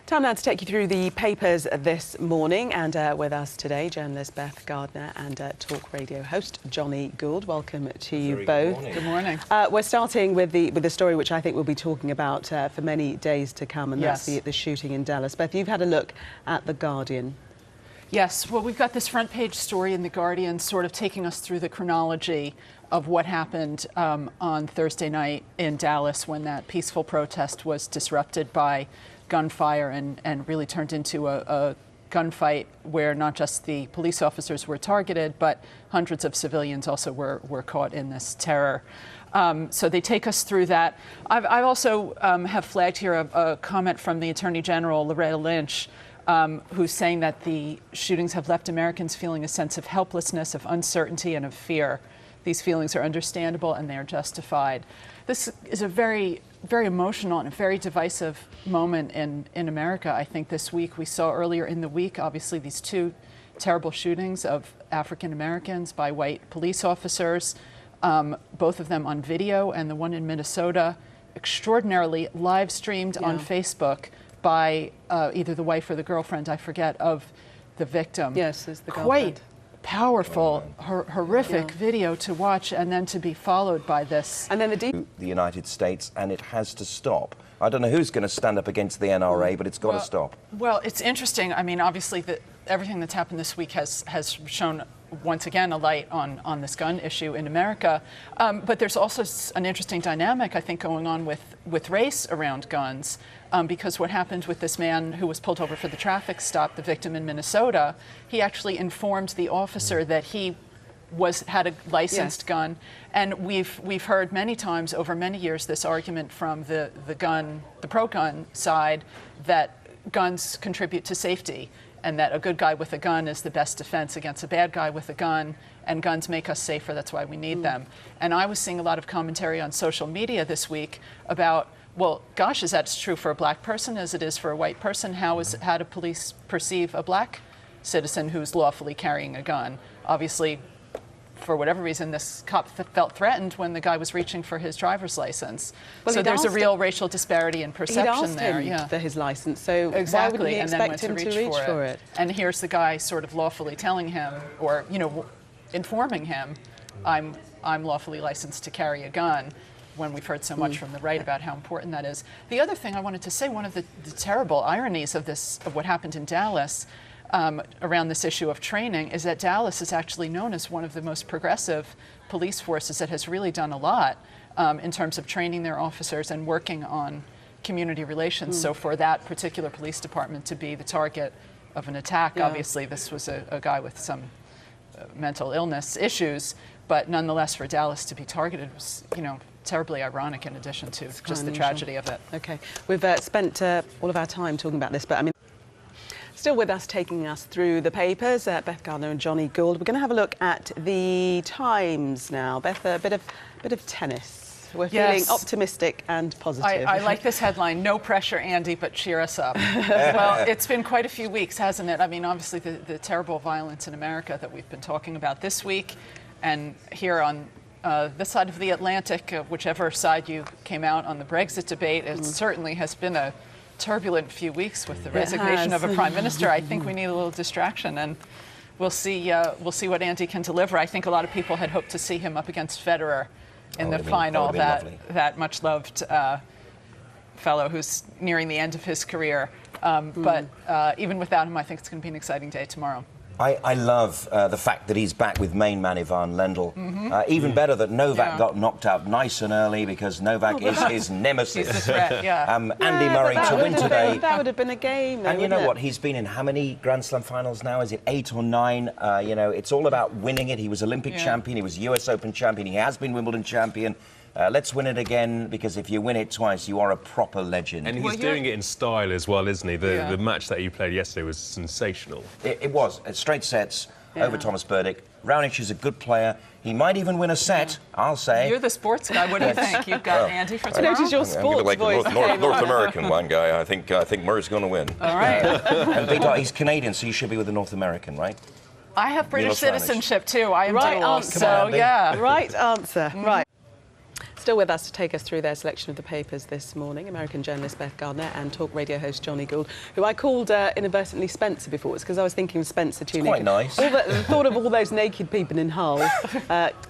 Time now to take you through the papers this morning, and with us today, journalist Beth Gardner and Talk Radio host Johnny Gould. Welcome to you both. Good morning. We're starting with the story which I think we'll be talking about for many days to come, and that's the shooting in Dallas. Beth, you've had a look at The Guardian. Yes, well, we've got this front page story in The Guardian sort of taking us through the chronology of what happened on Thursday night in Dallas when that peaceful protest was disrupted by gunfire and really turned into a gunfight where not just the police officers were targeted, but hundreds of civilians also were caught in this terror. So they take us through that. I also have flagged here a comment from the Attorney General, Loretta Lynch, who's saying that the shootings have left Americans feeling a sense of helplessness, of uncertainty, and of fear. These feelings are understandable and they are justified. This is a very, very emotional and a very divisive moment in America. I think this week we saw earlier in the week, obviously, these two terrible shootings of African Americans by white police officers, both of them on video, and the one in Minnesota extraordinarily live streamed on Facebook by either the wife or the girlfriend, I forget, of the victim. Yes, it's the girlfriend. Quite powerful, horrific video to watch, and then to be followed by this. And then the United States, and it has to stop. I don't know who's going to stand up against the NRA, but it's got to stop. Well, it's interesting. I mean, obviously, everything that's happened this week has shown once again a light on this gun issue in America. But there's also an interesting dynamic, I think, going on with race around guns. Because what happened with this man who was pulled over for the traffic stop, the victim in Minnesota, he actually informed the officer that he had a licensed gun. And we've heard many times over many years this argument from the pro-gun side that guns contribute to safety, and that a good guy with a gun is the best defense against a bad guy with a gun, and guns make us safer, that's why we need them. And I was seeing a lot of commentary on social media this week about, well, gosh, is that true for a black person as it is for a white person? How do police perceive a black citizen who's lawfully carrying a gun? Obviously, for whatever reason, this cop felt threatened when the guy was reaching for his driver's license. Well, so there's a real racial disparity in perception there. He'd asked him for his license, so exactly. Why would he expect him to reach for it? And here's the guy sort of lawfully telling him, or informing him, I'm lawfully licensed to carry a gun, when we've heard so much from the right about how important that is. The other thing I wanted to say, one of the terrible ironies of what happened in Dallas around this issue of training, is that Dallas is actually known as one of the most progressive police forces that has really done a lot in terms of training their officers and working on community relations. So for that particular police department to be the target of an attack, obviously this was a guy with some mental illness issues, but nonetheless for Dallas to be targeted was, terribly ironic in addition to just the tragedy of it. Okay, we've spent all of our time talking about this, but I mean, still with us, taking us through the papers, Beth Gardner and Johnny Gould. We're going to have a look at the Times now. Beth, a bit of tennis. We're feeling optimistic and positive. I like this headline, no pressure, Andy, but cheer us up. Well, it's been quite a few weeks, hasn't it? I mean, obviously the terrible violence in America that we've been talking about this week, and here on this side of the Atlantic, whichever side you came out on the Brexit debate, it certainly has been a turbulent few weeks with the resignation of a prime minister. I think we need a little distraction, and we'll see what Andy can deliver. I think a lot of people had hoped to see him up against Federer in the final, that much loved fellow who's nearing the end of his career. But even without him, I think it's going to be an exciting day tomorrow. I love the fact that he's back with main man Ivan Lendl. Even better that Novak got knocked out nice and early, because Novak is his nemesis. He's the threat, Andy Murray to win today. That would have been a game, though, and you know what? He's been in how many Grand Slam finals now? Is it 8 or 9? It's all about winning it. He was Olympic champion. He was US Open champion. He has been Wimbledon champion. Let's win it again, because if you win it twice, you are a proper legend. And he's doing it in style as well, isn't he? The match that he played yesterday was sensational. It was. Straight sets over Thomas Berdych. Raonic is a good player. He might even win a set, I'll say. You're the sports guy. What do you think? You've got Andy for tomorrow? I noticed your sports like voice. The North American one guy. I think Murray's going to win. All right. And he's Canadian, so you should be with the North American, right? I have British citizenship, too. I am right dual, answer. so Right answer. Right. Still with us to take us through their selection of the papers this morning, American journalist Beth Gardner and talk radio host Johnny Gould, who I called inadvertently Spencer before. It's because I was thinking of Spencer too. Quite nice. The thought of all those naked people in Hull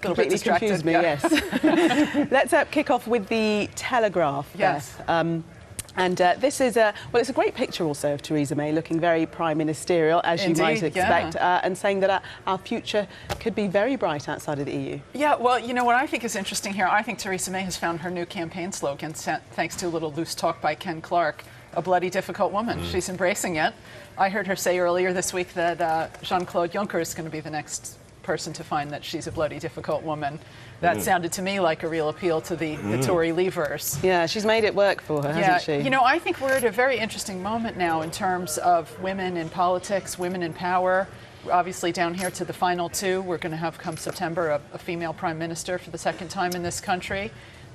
completely confused me, yes. Let's kick off with the Telegraph, Yes. Beth. And this is it's a great picture also of Theresa May looking very prime ministerial, as you might expect, and saying that our future could be very bright outside of the EU. Yeah, well, you know what I think is interesting here? I think Theresa May has found her new campaign slogan, thanks to a little loose talk by Ken Clark, a bloody difficult woman. She's embracing it. I heard her say earlier this week that Jean-Claude Juncker is going to be the next person to find that she's a bloody difficult woman. That sounded to me like a real appeal to the Tory leavers. Yeah, she's made it work for her, hasn't she? You know, I think we're at a very interesting moment now in terms of women in politics, women in power. Obviously, down here to the final two, we're going to have, come September, a female prime minister for the second time in this country.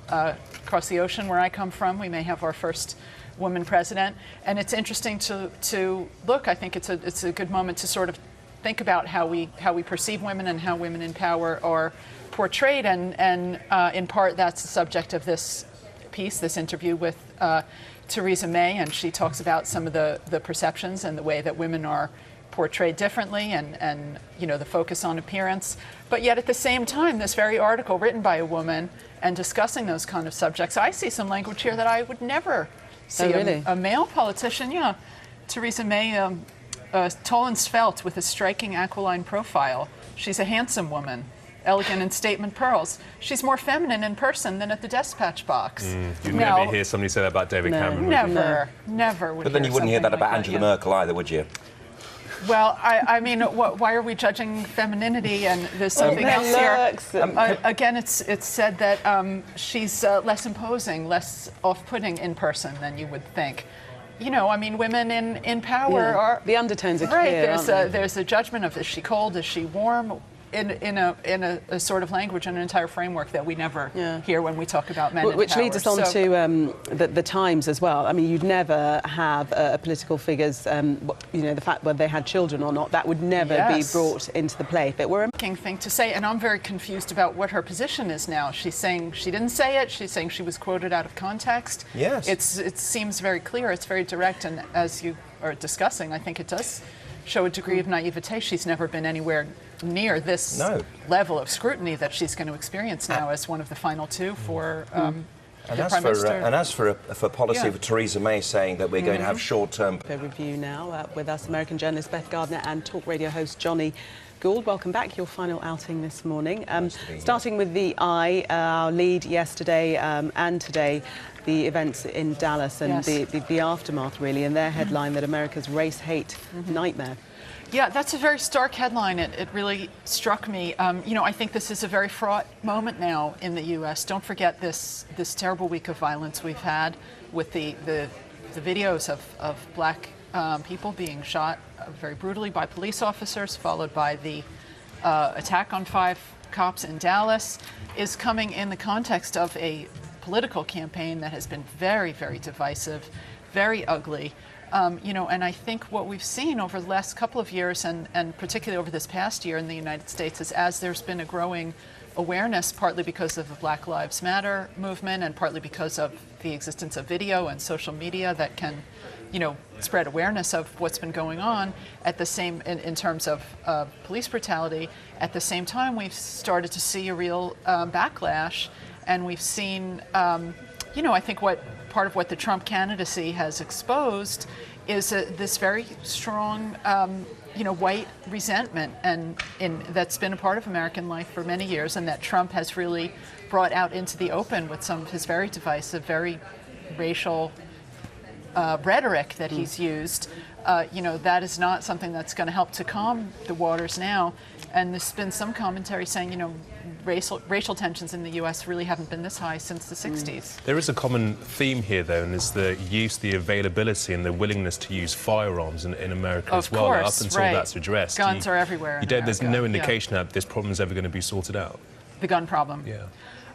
Across the ocean where I come from, we may have our first woman president. And it's interesting to look. I think it's a good moment to sort of think about how we perceive women and how women in power are portrayed, and in part that's the subject of this piece, this interview with Theresa May, and she talks about some of the perceptions and the way that women are portrayed differently, and you know, the focus on appearance. But yet at the same time, this very article written by a woman and discussing those kind of subjects, I see some language here that I would never see. Oh, really? A male politician. Yeah, Theresa May, tall and svelte with a striking aquiline profile. She's a handsome woman, elegant in statement pearls. She's more feminine in person than at the dispatch box. You'd never hear somebody say that about David Cameron. Never would. But then you wouldn't hear that about Angela Merkel either, would you? Well, I mean, why are we judging femininity? And there's something else here. Again, it's said that she's less imposing, less off-putting in person than you would think. You know, I mean, women in power are... The undertones are clear, right, there's a judgment of, is she cold, is she warm, in a sort of language and an entire framework that we never hear when we talk about men in power. Which leads us on to the Times as well. I mean, you'd never have political figures, you know, the fact whether they had children or not, that would never be brought into the play. But we're a thing to say, and I'm very confused about what her position is now. She's saying she didn't say it. She's saying she was quoted out of context. Yes. It seems very clear. It's very direct, and as you are discussing, I think it does show a degree of naivete. She's never been anywhere near this level of scrutiny that she's going to experience now as one of the final two for the Prime Minister. And as for policy of Theresa May saying that we're going to have short-term... review now with us, American journalist Beth Gardner and talk radio host Johnny Gould. Welcome back, your final outing this morning. Starting with the Eye, our lead yesterday and today, the events in Dallas and the aftermath, really, and their headline that America's race hate nightmare. Yeah, that's a very stark headline. It really struck me. You know, I think this is a very fraught moment now in the U.S. Don't forget this terrible week of violence we've had with the videos of black people being shot very brutally by police officers, followed by the attack on 5 cops in Dallas, is coming in the context of a political campaign that has been very, very divisive, very ugly. You know, and I think what we've seen over the last couple of years, and particularly over this past year in the United States, is as there's been a growing awareness, partly because of the Black Lives Matter movement and partly because of the existence of video and social media that can, you know, spread awareness of what's been going on, at the same, in terms of police brutality. At the same time, we've started to see a real backlash, and we've seen, you know, I think part of what the Trump candidacy has exposed is this very strong, you know, white resentment, and that's been a part of American life for many years, and that Trump has really brought out into the open with some of his very divisive, very racial rhetoric that he's used. You know, that is not something that's going to help to calm the waters now. And there's been some commentary saying, you know, racial tensions in the U.S. really haven't been this high since the 60s. There is a common theme here, though, and it's the use, the availability, and the willingness to use firearms in America as well. Up until that's addressed, guns are everywhere. There's no indication that this problem is ever going to be sorted out. The gun problem. Yeah.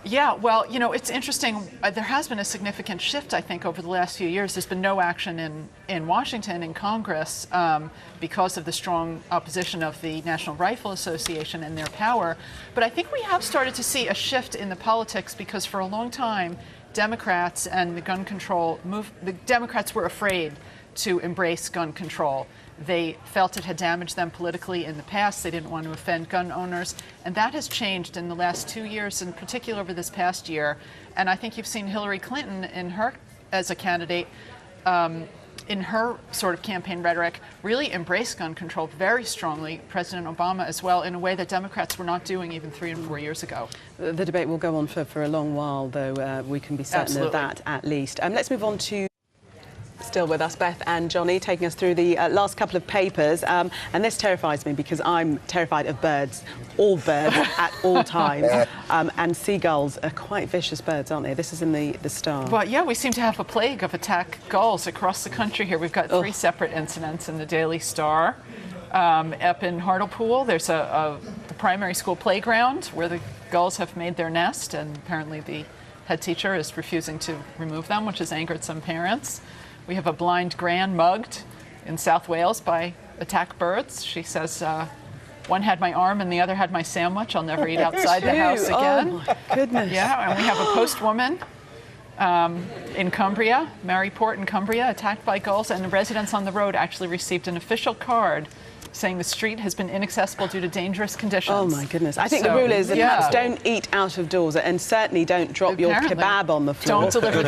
Yeah, well, you know, it's interesting. There has been a significant shift, I think, over the last few years. There's been no action in Washington, in Congress, because of the strong opposition of the National Rifle Association and their power. But I think we have started to see a shift in the politics because for a long time, Democrats and the gun control the Democrats were afraid to embrace gun control. They felt it had damaged them politically in the past. They didn't want to offend gun owners. And that has changed in the last 2 years, in particular over this past year. And I think you've seen Hillary Clinton as a candidate, in her sort of campaign rhetoric, really embrace gun control very strongly, President Obama as well, in a way that Democrats were not doing even 3 and 4 years ago. The debate will go on for a long while, though, we can be certain of that at least. Let's move on to... Still with us, Beth and Johnny, taking us through the last couple of papers. And this terrifies me because I'm terrified of birds, all birds at all times. And seagulls are quite vicious birds, aren't they? This is in the Star. Well, yeah, we seem to have a plague of attack gulls across the country here. We've got 3 separate incidents in the Daily Star. Up in Hartlepool, there's a primary school playground where the gulls have made their nest, and apparently the head teacher is refusing to remove them, which has angered some parents. We have a blind gran mugged in South Wales by attack birds. She says, one had my arm and the other had my sandwich. I'll never eat outside the house again. Oh, my goodness. Yeah, and we have a postwoman in Cumbria, Maryport in Cumbria, attacked by gulls, and the residents on the road actually received an official card saying the street has been inaccessible due to dangerous conditions. Oh, my goodness. I think the rule is that perhaps don't eat out of doors and certainly don't drop your kebab on the floor. Don't deliver